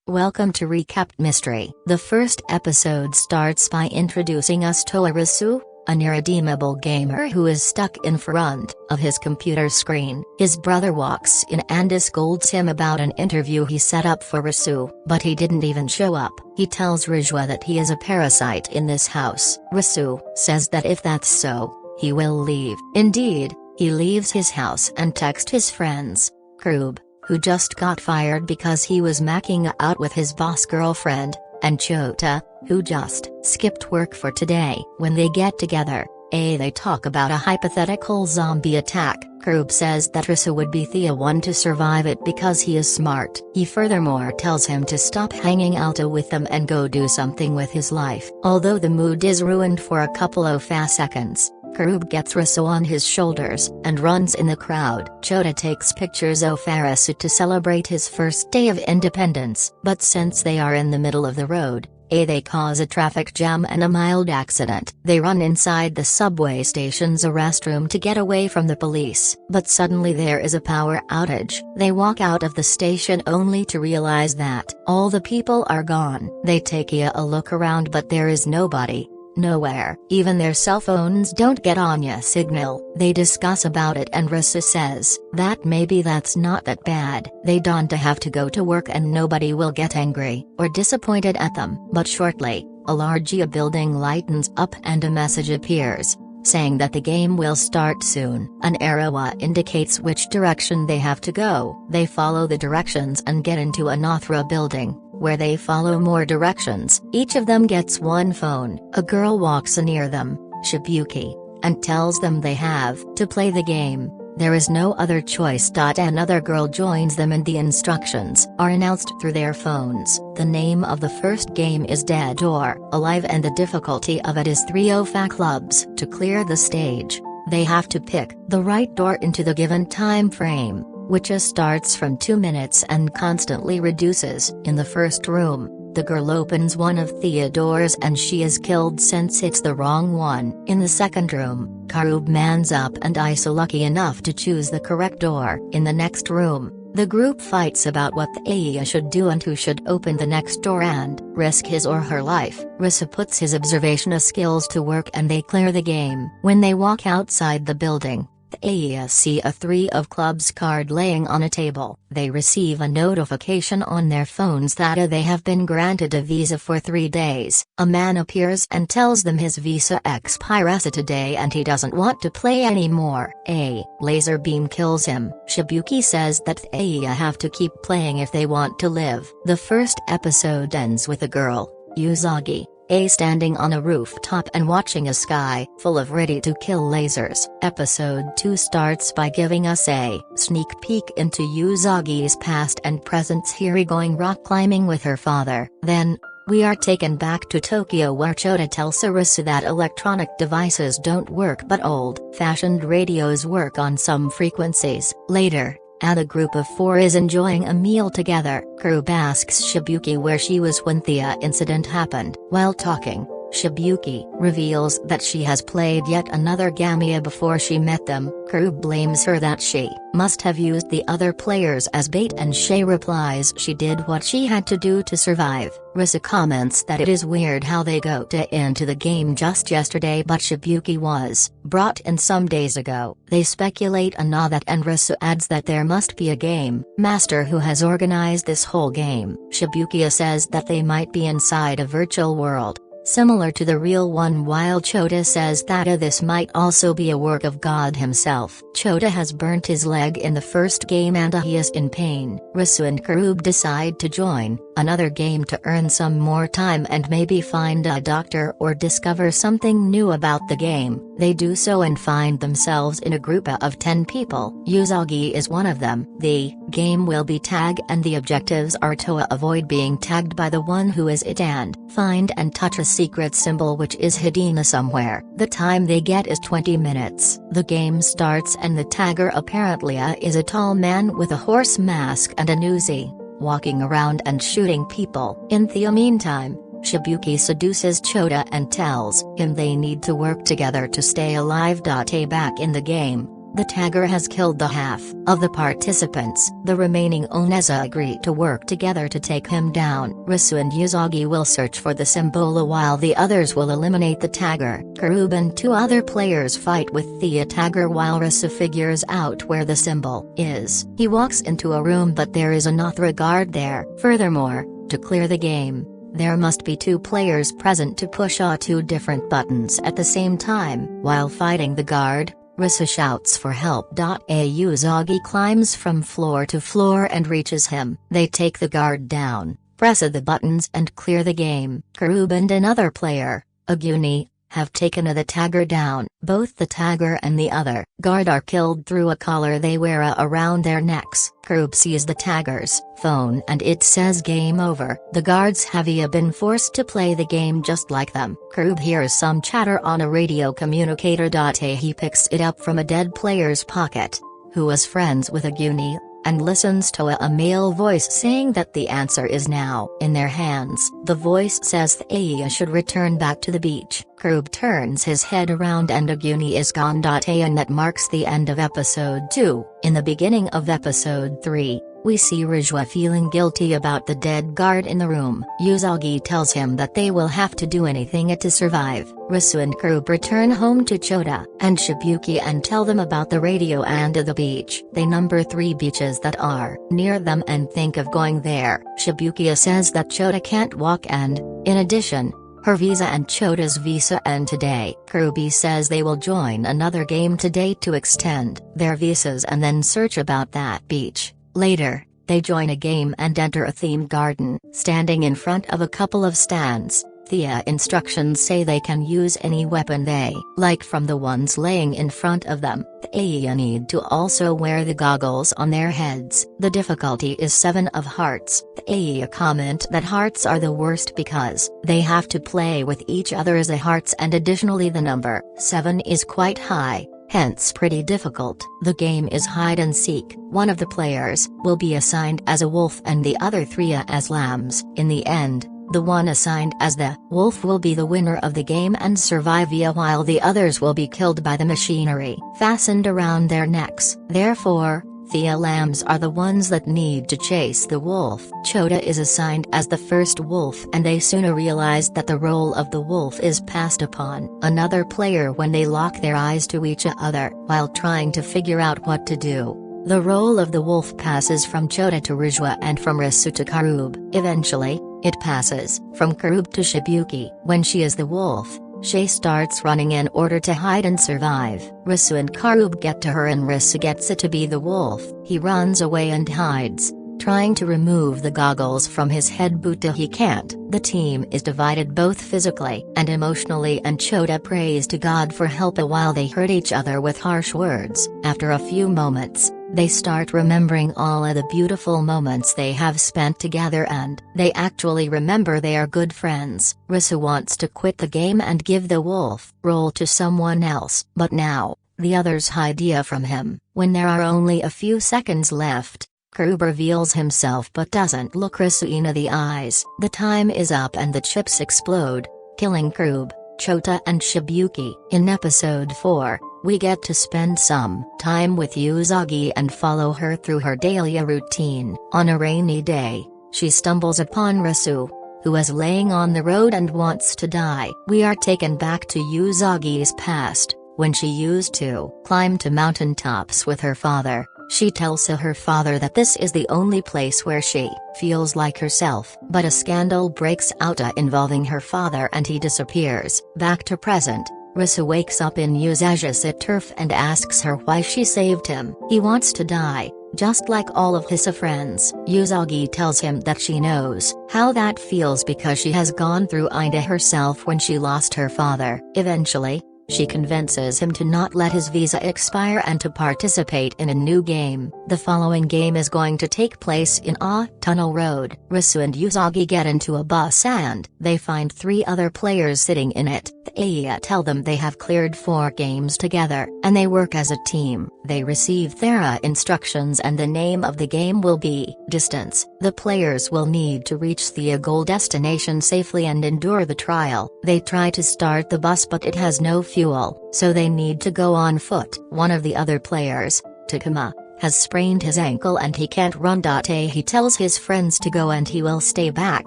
Welcome to Recap Mystery. The first episode starts by introducing us to Arisu, an irredeemable gamer who is stuck in front of his computer screen. His brother walks in and scolds him about an interview he set up for Arisu, but he didn't even show up. He tells Rijua that he is a parasite in this house. Arisu says that if that's so, he will leave. Indeed, he leaves his house and texts his friends, Karube, who just got fired because he was macking out with his boss girlfriend, and Chota, who just skipped work for today. When they get together, they talk about a hypothetical zombie attack. Karube says that Arisu would be the one to survive it because he is smart. He furthermore tells him to stop hanging out with them and go do something with his life. Although the mood is ruined for a couple of fast seconds, Karube gets Arisu on his shoulders and runs in the crowd. Chota takes pictures of Arisu to celebrate his first day of independence, but since they are in the middle of the road, they cause a traffic jam and a mild accident. They run inside the subway station's restroom to get away from the police, but suddenly there is a power outage. They walk out of the station only to realize that all the people are gone. They take a look around, but there is nobody. Nowhere. Even their cell phones don't get Anya signal. They discuss about it and Arisu says that maybe that's not that bad. They don't have to go to work and nobody will get angry or disappointed at them. But shortly, a large building lightens up and a message appears, saying that the game will start soon. An arrow indicates which direction they have to go. They follow the directions and get into a Nothra building, where they follow more directions. Each of them gets one phone. A girl walks near them, Shibuki, and tells them they have to play the game. There is no other choice. Another girl joins them and the instructions are announced through their phones. The name of the first game is Dead or Alive and the difficulty of it is 3 clubs. To clear the stage, they have to pick the right door into the given time frame, which starts from 2 minutes and constantly reduces. In the first room, the girl opens one of the doors and she is killed since it's the wrong one. In the second room, Karube mans up and is lucky enough to choose the correct door. In the next room, the group fights about what the should do and who should open the next door and risk his or her life. Arisu puts his observation skills to work and they clear the game. When they walk outside the building, they see a 3 of clubs card laying on a table. They receive a notification on their phones that they have been granted a visa for 3 days. A man appears and tells them his visa expires today and he doesn't want to play anymore. A laser beam kills him. Shibuki says that they have to keep playing if they want to live. The first episode ends with a girl, Usagi, standing on a rooftop and watching a sky full of ready-to-kill lasers. Episode 2 starts by giving us a sneak peek into Usagi's past and present here going rock climbing with her father. Then, we are taken back to Tokyo where Chota tells Arisu that electronic devices don't work but old-fashioned radios work on some frequencies. Later, a group of 4 is enjoying a meal together. Karube asks Shibuki where she was when the incident happened. While talking, Shibuki reveals that she has played yet another game before she met them. Karube blames her that she must have used the other players as bait and she replies she did what she had to do to survive. Arisu comments that it is weird how they got into the game just yesterday but Shibuki was brought in some days ago. They speculate that and Arisu adds that there must be a game master who has organized this whole game. Shibuki says that they might be inside a virtual world, similar to the real one, while Chota says that this might also be a work of God himself. Chota has burnt his leg in the first game and he is in pain. Arisu and Karube decide to join another game to earn some more time and maybe find a doctor or discover something new about the game. They do so and find themselves in a group of 10 people. Usagi is one of them. The game will be tag and the objectives are to avoid being tagged by the one who is it and find and touch a secret symbol which is hidden somewhere. The time they get is 20 minutes. The game starts and the tagger apparently is a tall man with a horse mask and an Uzi, walking around and shooting people. In the meantime, Shibuki seduces Chota and tells him they need to work together to stay alive. Back in the game, The tagger has killed the half of the participants. The remaining Oneza agree to work together to take him down. Arisu and Usagi will search for the symbol while the others will eliminate the tagger. Karube and 2 other players fight with the tagger while Arisu figures out where the symbol is. He walks into a room but there is a Nothra guard there. Furthermore, to clear the game, there must be 2 players present to push 2 different buttons at the same time. While fighting the guard, Arisu shouts for help. Usagi climbs from floor to floor and reaches him. They take the guard down, press the buttons and clear the game. Karube and another player, Aguni, have taken the tagger down. Both the tagger and the other guard are killed through a collar they wear around their necks. Karube sees the tagger's phone and it says game over. The guards have been forced to play the game just like them. Karube hears some chatter on a radio communicator. He picks it up from a dead player's pocket, who was friends with Aguni, and listens to a male voice saying that the answer is now in their hands. The voice says Thea should return back to the beach. Karube turns his head around and Aguni is gone. And that marks the end of episode 2. In the beginning of episode 3, we see Rijua feeling guilty about the dead guard in the room. Usagi tells him that they will have to do anything to survive. Arisu and Karube return home to Chota and Shibuki and tell them about the radio and the beach. They number 3 beaches that are near them and think of going there. Shibuki says that Chota can't walk and, in addition, her visa and Chota's visa end today. Karube says they will join another game today to extend their visas and then search about that beach. Later, they join a game and enter a themed garden. Standing in front of a couple of stands, Thea instructions say they can use any weapon they like from the ones laying in front of them. They need to also wear the goggles on their heads. The difficulty is 7 of hearts. They comment that hearts are the worst because they have to play with each other as a hearts and additionally the number 7 is quite high, hence pretty difficult. The game is hide and seek. One of the players will be assigned as a wolf and the other 3 as lambs. In the end, the one assigned as the wolf will be the winner of the game and survive while the others will be killed by the machinery fastened around their necks. Therefore, the lambs are the ones that need to chase the wolf. Chota is assigned as the first wolf and they soon realize that the role of the wolf is passed upon another player when they lock their eyes to each other while trying to figure out what to do. The role of the wolf passes from Chota to Rijua and from Arisu to Karube. Eventually, it passes from Karube to Shibuki. When she is the wolf, she starts running in order to hide and survive. Arisu and Karube get to her and Arisu gets it to be the wolf. He runs away and hides, trying to remove the goggles from his head but he can't. The team is divided both physically and emotionally and Chota prays to God for help while they hurt each other with harsh words. After a few moments, they start remembering all of the beautiful moments they have spent together and they actually remember they are good friends. Arisu wants to quit the game and give the wolf role to someone else, but now, the others hide from him. When there are only a few seconds left, Karube reveals himself but doesn't look Arisu in the eyes. The time is up and the chips explode, killing Karube, Chota and Shibuki. In episode 4, we get to spend some time with Usagi and follow her through her daily routine. On a rainy day, she stumbles upon Arisu, who is laying on the road and wants to die. We are taken back to Usagi's past, when she used to climb to mountaintops with her father. She tells her father that this is the only place where she feels like herself. But a scandal breaks out involving her father and he disappears. Back to present, Arisu wakes up in Usagi's turf and asks her why she saved him. He wants to die, just like all of his friends. Usagi tells him that she knows how that feels because she has gone through it herself when she lost her father. Eventually, she convinces him to not let his visa expire and to participate in a new game. The following game is going to take place in a tunnel road. Arisu and Usagi get into a bus and they find 3 other players sitting in it. They tell them they have cleared 4 games together, and they work as a team. They receive thorough instructions, and the name of the game will be Distance. The players will need to reach the goal destination safely and endure the trial. They try to start the bus, but it has no fuel, so they need to go on foot. One of the other players, Takuma, has sprained his ankle and he can't run. He tells his friends to go and he will stay back.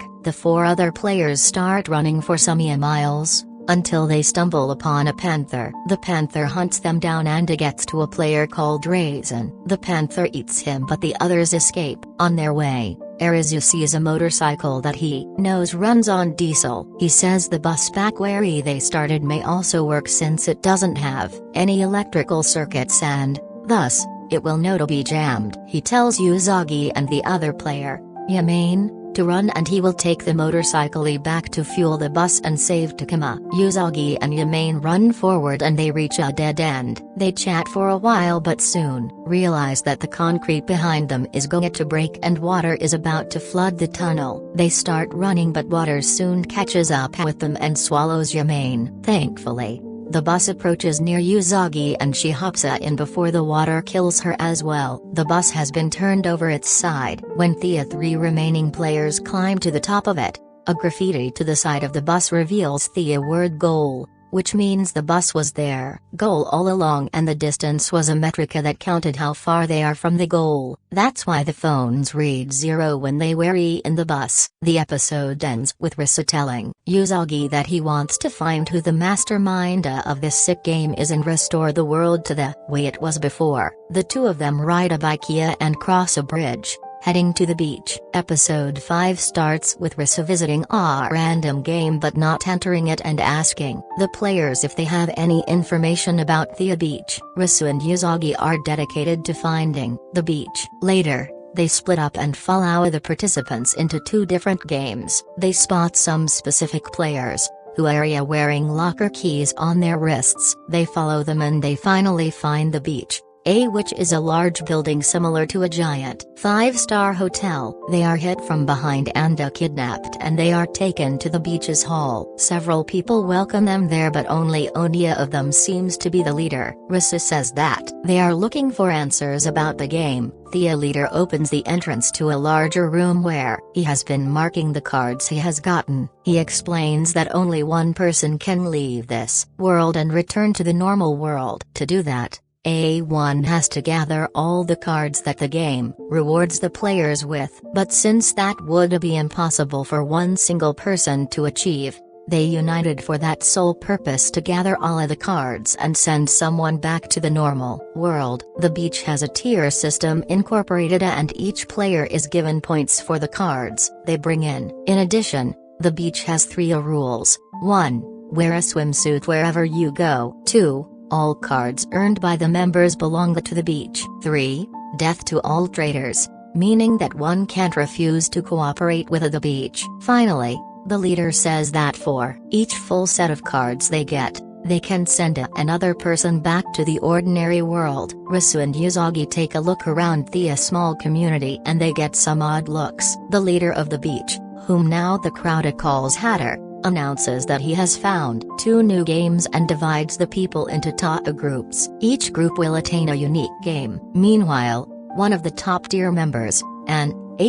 The 4 other players start running for some miles, until they stumble upon a panther. The panther hunts them down and gets to a player called Raisin. The panther eats him, but the others escape. On their way, Arisu sees a motorcycle that he knows runs on diesel. He says the bus back where they started may also work since it doesn't have any electrical circuits and, thus, it will not be jammed. He tells Usagi and the other player, Yamane, to run and he will take the motorcycle back to fuel the bus and save Takuma. Usagi and Yamane run forward and they reach a dead end. They chat for a while but soon realize that the concrete behind them is going to break and water is about to flood the tunnel. They start running but water soon catches up with them and swallows Yamane. Thankfully, the bus approaches near Usagi and she hops in before the water kills her as well. The bus has been turned over its side. When the 3 remaining players climb to the top of it, a graffiti to the side of the bus reveals the word goal, which means the bus was their goal all along and the distance was a metric that counted how far they are from the goal. That's why the phones read 0 when they were in the bus. The episode ends with Risu telling Usagi that he wants to find who the mastermind of this sick game is and restore the world to the way it was before. The 2 of them ride a bike and cross a bridge, heading to the beach. Episode 5 starts with Risu visiting a random game but not entering it and asking the players if they have any information about the beach. Risu and Usagi are dedicated to finding the beach. Later, they split up and follow the participants into 2 different games. They spot some specific players, who are wearing locker keys on their wrists. They follow them and they finally find the beach, which is a large building similar to a giant 5-star hotel. They are hit from behind and kidnapped and they are taken to the beach's hall. Several people welcome them there but only Onya of them seems to be the leader. Risu says that they are looking for answers about the game. The leader opens the entrance to a larger room where he has been marking the cards he has gotten. He explains that only one person can leave this world and return to the normal world. To do that, A1 has to gather all the cards that the game rewards the players with. But since that would be impossible for one single person to achieve, they united for that sole purpose to gather all of the cards and send someone back to the normal world. The beach has a tier system incorporated and each player is given points for the cards they bring in. In addition, the beach has 3 rules. 1. Wear a swimsuit wherever you go. 2. All cards earned by the members belong to the beach. 3. Death to all traitors, meaning that one can't refuse to cooperate with the beach. Finally, the leader says that for each full set of cards they get, they can send another person back to the ordinary world. Risu and Usagi take a look around the small community and they get some odd looks. The leader of the beach, whom now the crowd calls Hatter, announces that he has found 2 new games and divides the people into 2 groups. Each group will attain a unique game. Meanwhile, one of the top-tier members,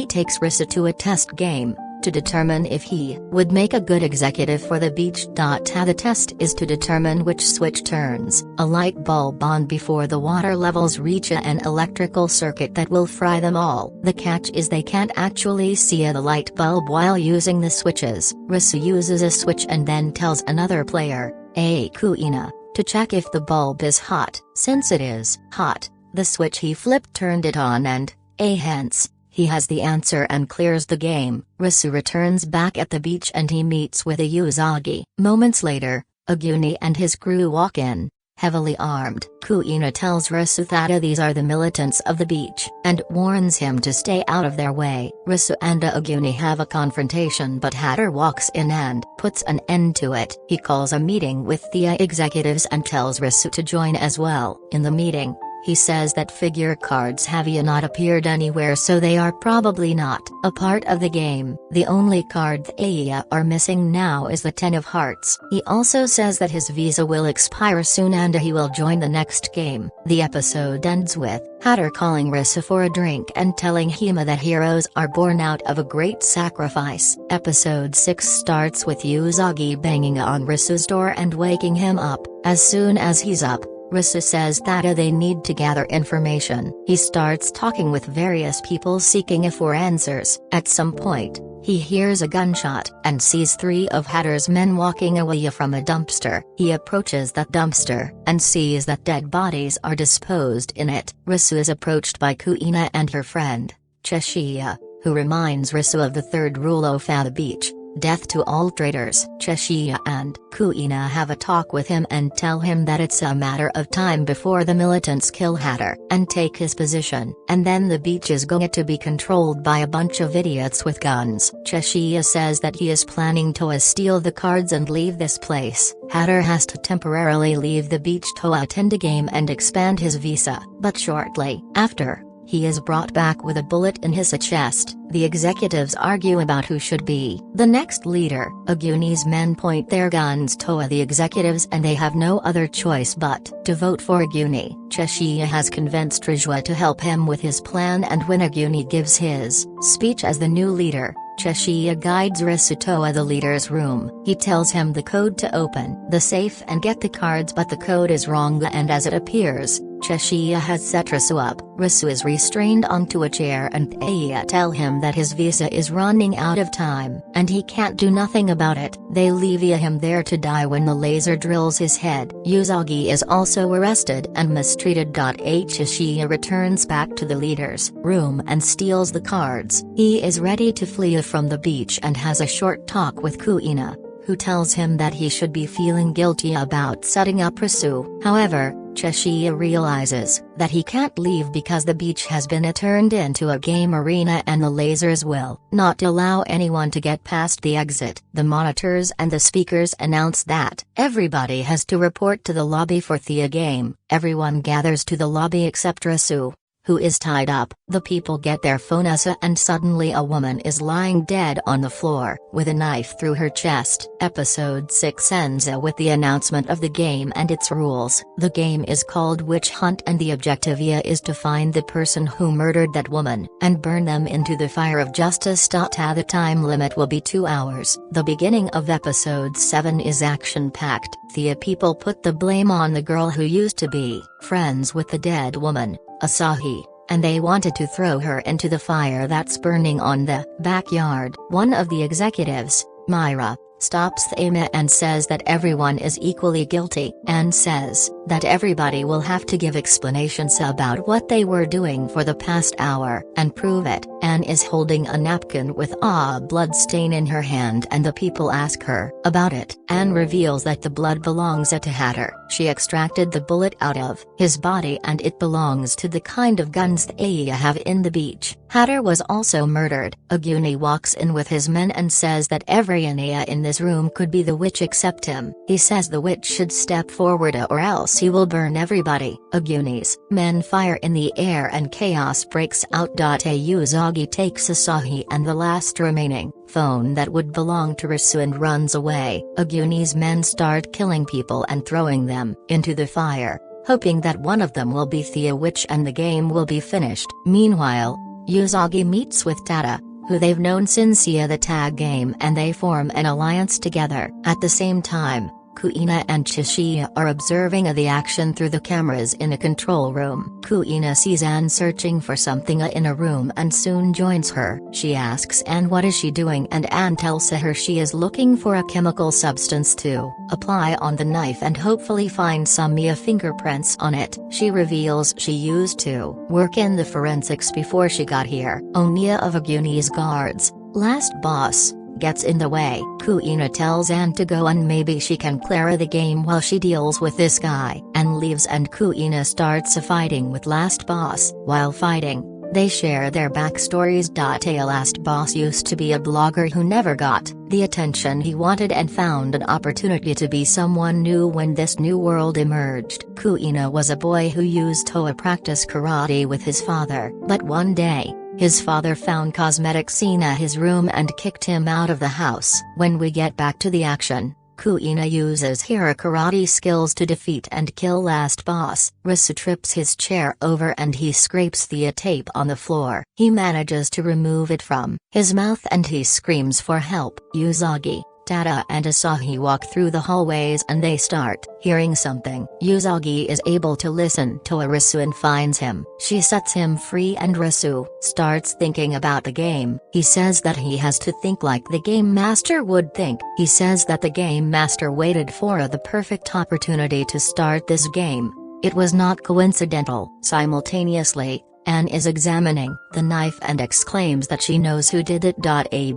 takes Risu to a test game, to determine if he would make a good executive for the beach. The test is to determine which switch turns a light bulb on before the water levels reach an electrical circuit that will fry them all. The catch is they can't actually see the light bulb while using the switches. Risu uses a switch and then tells another player, Kuina, to check if the bulb is hot. Since it is hot, the switch he flipped turned it on and, hence, he has the answer and clears the game. Risu returns back at the beach and he meets with a Usagi. Moments later, Aguni and his crew walk in, heavily armed. Kuina tells Risu that these are the militants of the beach, and warns him to stay out of their way. Risu and Aguni have a confrontation but Hatter walks in and puts an end to it. He calls a meeting with the executives and tells Risu to join as well. In the meeting, He says that figure cards have not appeared anywhere, so they are probably not a part of the game. The only card they are missing now is the 10 of hearts. He also says that his visa will expire soon and he will join the next game. The episode ends with Hatter calling Arisu for a drink and telling Hima that heroes are born out of a great sacrifice. Episode 6 starts with Usagi banging on Arisu's door and waking him up. As soon as he's up, Arisu says that they need to gather information. He starts talking with various people seeking for answers. At some point, he hears a gunshot and sees 3 of Hatter's men walking away from a dumpster. He approaches that dumpster and sees that dead bodies are disposed in it. Arisu is approached by Kuina and her friend, Cheshia, who reminds Arisu of the third rule of the beach. Death to all traitors. Cheshia and Kuina have a talk with him and tell him that it's a matter of time before the militants kill Hatter and take his position, and then the beach is going to be controlled by a bunch of idiots with guns. Cheshia says that he is planning to steal the cards and leave this place. Hatter has to temporarily leave the beach to attend a game and expand his visa, but shortly after, he is brought back with a bullet in his chest. The executives argue about who should be the next leader. Aguni's men point their guns to the executives and they have no other choice but to vote for Aguni. Cheshia has convinced Rijua to help him with his plan, and when Aguni gives his speech as the new leader, Cheshia guides Arisu to the leader's room. He tells him the code to open the safe and get the cards, but the code is wrong, and as it appears, Cheshia has set Arisu up. Arisu is restrained onto a chair and they tell him that his visa is running out of time, and he can't do nothing about it. They leave him there to die when the laser drills his head. Usagi is also arrested and mistreated. Cheshia returns back to the leader's room and steals the cards. He is ready to flee from the beach and has a short talk with Kuina, who tells him that he should be feeling guilty about setting up Arisu. However, Cheshia realizes that he can't leave because the beach has been turned into a game arena and the lasers will not allow anyone to get past the exit. The monitors and the speakers announce that everybody has to report to the lobby for the game. Everyone gathers to the lobby except Arisu, who is tied up. The people get their phones and suddenly a woman is lying dead on the floor, with a knife through her chest. Episode 6 ends with the announcement of the game and its rules. The game is called Witch Hunt and the objective is to find the person who murdered that woman, and burn them into the fire of justice. The time limit will be 2 hours. The beginning of episode 7 is action-packed. The people put the blame on the girl who used to be friends with the dead woman, Asahi, and they wanted to throw her into the fire that's burning on the backyard. One of the executives, Myra, stops them and says that everyone is equally guilty, and says that everybody will have to give explanations about what they were doing for the past hour and prove it. Anne is holding a napkin with a blood stain in her hand and the people ask her about it. Anne reveals that the blood belongs to Hatter. She extracted the bullet out of his body and it belongs to the kind of guns they have in the beach. Hatter was also murdered. Aguni walks in with his men and says that every Anya in this room could be the witch except him. He says the witch should step forward or else he will burn everybody. Aguni's men fire in the air and chaos breaks out. Usagi takes Asahi and the last remaining phone that would belong to Arisu and runs away. Aguni's men start killing people and throwing them into the fire, hoping that one of them will be the witch and the game will be finished. Meanwhile, Usagi meets with Tata, who they've known since the tag game, and they form an alliance together. At the same time, Kuina and Cheshia are observing the action through the cameras in a control room. Kuina sees Anne searching for something in a room and soon joins her. She asks Anne what is she doing, and Anne tells her she is looking for a chemical substance to apply on the knife and hopefully find some fingerprints on it. She reveals she used to work in the forensics before she got here. Onya of Aguni's guards, last boss, gets in the way. Kuina tells Anne to go and maybe she can clear the game while she deals with this guy. Anne leaves and Kuina starts fighting with last boss. While fighting, They share their backstories. A last boss used to be a blogger who never got the attention he wanted and found an opportunity to be someone new when this new world emerged. Kuina was a boy who used to practice karate with his father, but one day, his father found cosmetics in his room and kicked him out of the house. When we get back to the action, Kuina uses her karate skills to defeat and kill last boss. Arisu trips his chair over and he scrapes the tape on the floor. He manages to remove it from his mouth and he screams for help. Usagi, Tada and Asahi walk through the hallways and they start hearing something. Usagi is able to listen to Arisu and finds him. She sets him free and Arisu starts thinking about the game. He says that he has to think like the game master would think. He says that the game master waited for the perfect opportunity to start this game. It was not coincidental. Simultaneously, Anne is examining the knife and exclaims that she knows who did it.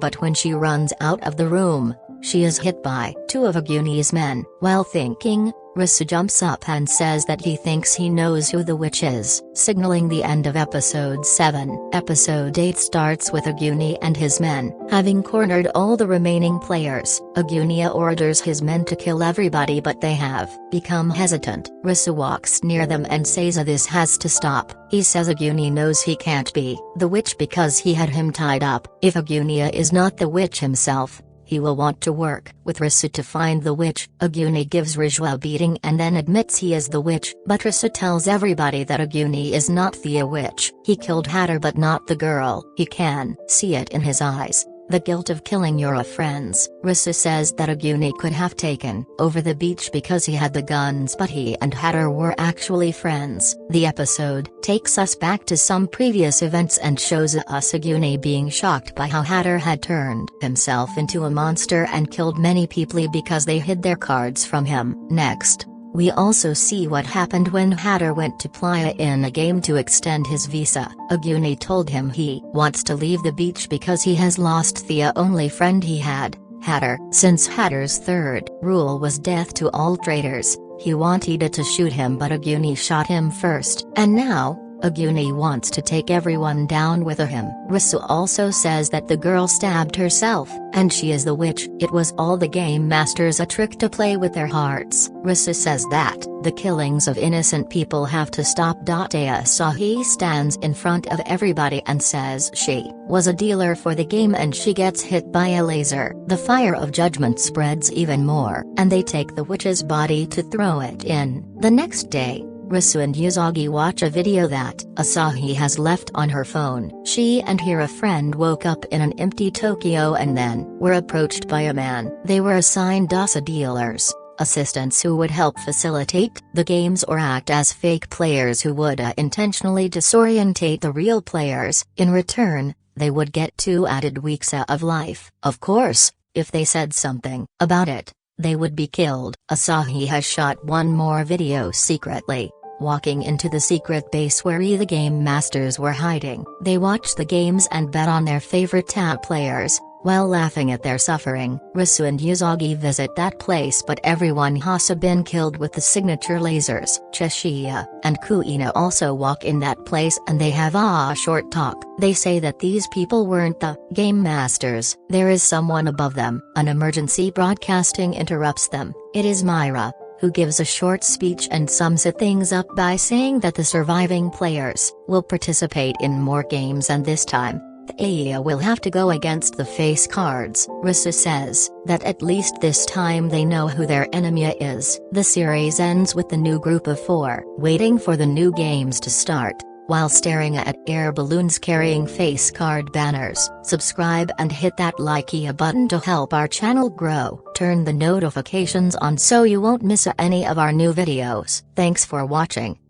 But when she runs out of the room, she is hit by two of Aguni's men. While thinking, Arisu jumps up and says that he thinks he knows who the witch is, signaling the end of episode 7. Episode 8 starts with Aguni and his men having cornered all the remaining players. Aguni orders his men to kill everybody but they have become hesitant. Arisu walks near them and says this has to stop. He says Aguni knows he can't be the witch because he had him tied up. If Aguni is not the witch himself, he will want to work with Arisu to find the witch. Aguni gives Riju a beating and then admits he is the witch, but Arisu tells everybody that Aguni is not the witch. He killed Hatter but not the girl. He can see it in his eyes. The guilt of killing your friends. Arisu says that Aguni could have taken over the beach because he had the guns but he and Hatter were actually friends. The episode takes us back to some previous events and shows us Aguni being shocked by how Hatter had turned himself into a monster and killed many people because they hid their cards from him. Next, we also see what happened when Hatter went to Playa in a game to extend his visa. Aguni told him he wants to leave the beach because he has lost the only friend he had, Hatter. Since Hatter's third rule was death to all traitors, he wanted to shoot him but Aguni shot him first. And now, Aguni wants to take everyone down with him. Arisu also says that the girl stabbed herself, and she is the witch. It was all the game masters a trick to play with their hearts. Arisu says that the killings of innocent people have to stop. Asahi stands in front of everybody and says she was a dealer for the game and she gets hit by a laser. The fire of judgment spreads even more, and they take the witch's body to throw it in. The next day, Arisu and Usagi watch a video that Asahi has left on her phone. She and her friend woke up in an empty Tokyo and then were approached by a man. They were assigned DOSA dealers, assistants who would help facilitate the games or act as fake players who would intentionally disorientate the real players. In return, they would get 2 added weeks of life. Of course, if they said something about it, they would be killed. Asahi has shot one more video secretly, walking into the secret base where the game masters were hiding. They watch the games and bet on their favorite tap players, while laughing at their suffering. Arisu and Usagi visit that place but everyone has been killed with the signature lasers. Cheshia and Kuina also walk in that place and they have a short talk. They say that these people weren't the game masters. There is someone above them. An emergency broadcasting interrupts them. It is Myra, who gives a short speech and sums things up by saying that the surviving players will participate in more games and this time, the AIA will have to go against the face cards. Arisu says that at least this time they know who their enemy is. The series ends with the new group of 4 waiting for the new games to start, while staring at air balloons carrying face card banners. Subscribe and hit that like button to help our channel grow. Turn the notifications on so you won't miss any of our new videos. Thanks for watching.